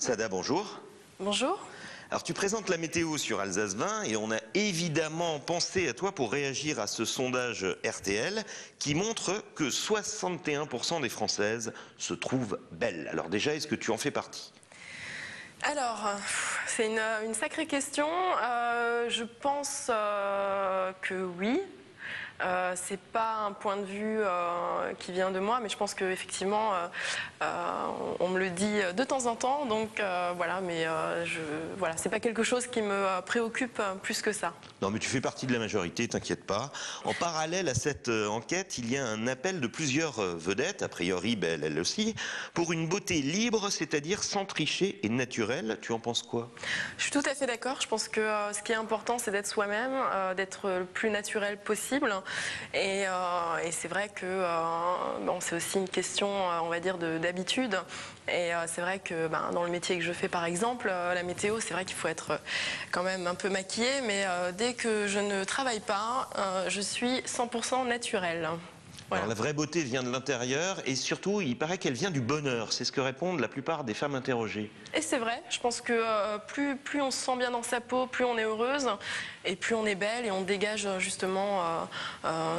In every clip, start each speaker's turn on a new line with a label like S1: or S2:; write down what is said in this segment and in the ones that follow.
S1: Sada, bonjour.
S2: Bonjour.
S1: Alors tu présentes la météo sur Alsace 20 et on a évidemment pensé à toi pour réagir à ce sondage RTL qui montre que 61% des Françaises se trouvent belles. Alors déjà, est-ce que tu en fais partie?
S2: Alors, c'est une sacrée question. Je pense que oui. C'est pas un point de vue qui vient de moi, mais je pense qu'effectivement, on me le dit de temps en temps. Donc voilà, mais voilà, c'est pas quelque chose qui me préoccupe plus que ça.
S1: Non, mais tu fais partie de la majorité, t'inquiète pas. En parallèle à cette enquête, il y a un appel de plusieurs vedettes, a priori belles elles aussi, pour une beauté libre, c'est-à-dire sans tricher et naturelle. Tu en penses quoi?
S2: Je suis tout à fait d'accord. Je pense que ce qui est important, c'est d'être soi-même, d'être le plus naturel possible. Et c'est vrai que bon, c'est aussi une question, on va dire, d'habitude. Et c'est vrai que dans le métier que je fais, par exemple, la météo, c'est vrai qu'il faut être quand même un peu maquillé. Mais dès que je ne travaille pas, je suis 100% naturelle. Voilà.
S1: Alors la vraie beauté vient de l'intérieur et surtout, il paraît qu'elle vient du bonheur. C'est ce que répondent la plupart des femmes interrogées.
S2: Et c'est vrai, je pense que plus on se sent bien dans sa peau, plus on est heureuse et plus on est belle et on dégage justement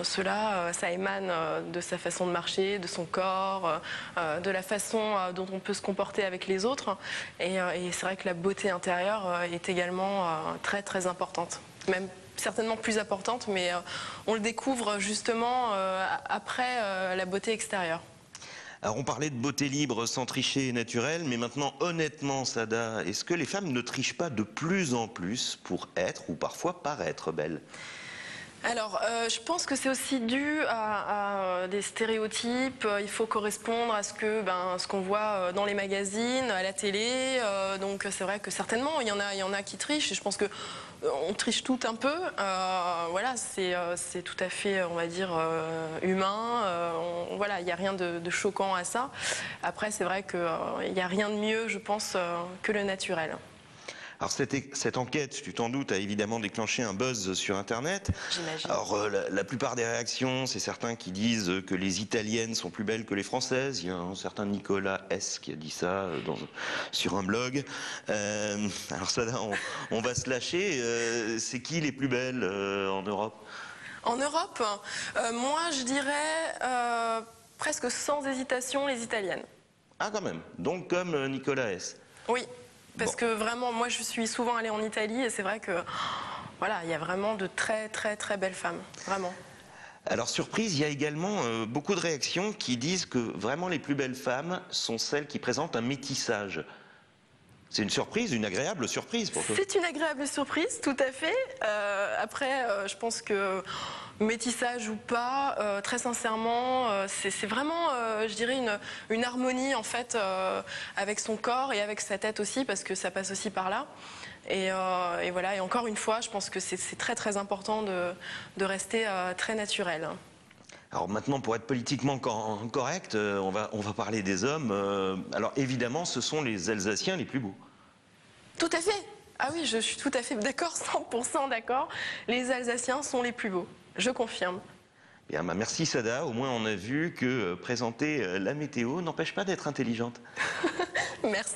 S2: cela, ça émane de sa façon de marcher, de son corps, de la façon dont on peut se comporter avec les autres. Et c'est vrai que la beauté intérieure est également très très importante, même certainement plus importante, mais on le découvre justement après la beauté extérieure.
S1: Alors on parlait de beauté libre, sans tricher et naturelle, mais maintenant honnêtement Sada, est-ce que les femmes ne trichent pas de plus en plus pour être ou parfois paraître belles?
S2: Alors, je pense que c'est aussi dû à des stéréotypes. Il faut correspondre à ce qu'on voit dans les magazines, à la télé. Donc, c'est vrai que certainement, il y en a qui trichent. Et je pense que on triche tout un peu. Voilà, c'est tout à fait, on va dire, humain. Voilà, il n'y a rien de choquant à ça. Après, c'est vrai qu'il n'y a rien de mieux, je pense, que le naturel.
S1: Alors cette enquête, tu t'en doutes, a évidemment déclenché un buzz sur Internet.
S2: J'imagine.
S1: Alors la plupart des réactions, c'est certains qui disent que les Italiennes sont plus belles que les Françaises. Il y a un certain Nicolas S qui a dit ça sur un blog. Alors ça, on va se lâcher. C'est qui les plus belles en Europe?
S2: En Europe, moi je dirais presque sans hésitation les Italiennes.
S1: Ah quand même, donc comme Nicolas S.
S2: Oui. Parce
S1: Bon.
S2: que vraiment, moi je suis souvent allée en Italie et c'est vrai que voilà, il y a vraiment de très très très belles femmes, vraiment.
S1: Alors surprise, il y a également beaucoup de réactions qui disent que vraiment les plus belles femmes sont celles qui présentent un métissage. C'est une surprise, une agréable surprise pour toi.
S2: C'est une agréable surprise, tout à fait. Après, je pense que métissage ou pas, très sincèrement, c'est vraiment, je dirais, une harmonie en fait avec son corps et avec sa tête aussi, parce que ça passe aussi par là. Et voilà. Et encore une fois, je pense que c'est très très important de rester très naturel.
S1: Alors maintenant, pour être politiquement correct, on va parler des hommes. Alors évidemment, ce sont les Alsaciens les plus beaux.
S2: Tout à fait. Ah oui, je suis tout à fait d'accord, 100% d'accord. Les Alsaciens sont les plus beaux. Je confirme.
S1: Bien, merci Sada. Au moins, on a vu que présenter la météo n'empêche pas d'être intelligente.
S2: Merci.